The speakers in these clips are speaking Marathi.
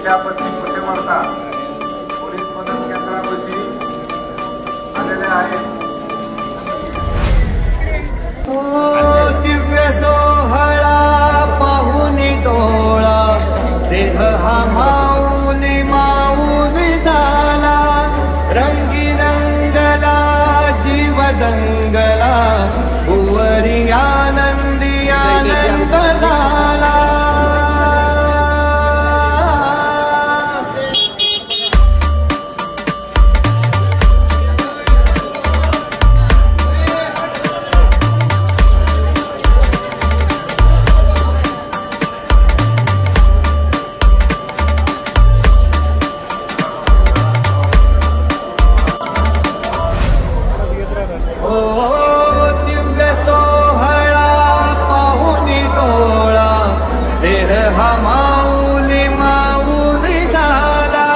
त्यांच्या पत्नी कुटुंबाचा पोलीस मदत केंद्रापाशी आलेले आहेत। दिव्य सोहळा पाहून डोळा देह हा माऊली माऊली झाला, रंगी रंगला जीव दंगला, भुवरी आनंदी आनंद झाला। दिव्य सोहळा पाहून डोळा देह हा माऊली माऊली झाला,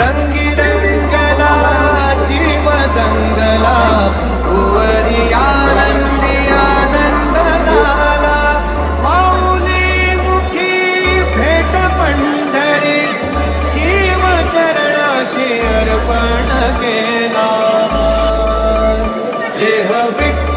रंगी रंगला जीव दंगला, भुवरी आनंदी आनंद झाला। माऊली मुखी भेट पंढरी जीव चरणाशी अर्पण केला। विठ्ठल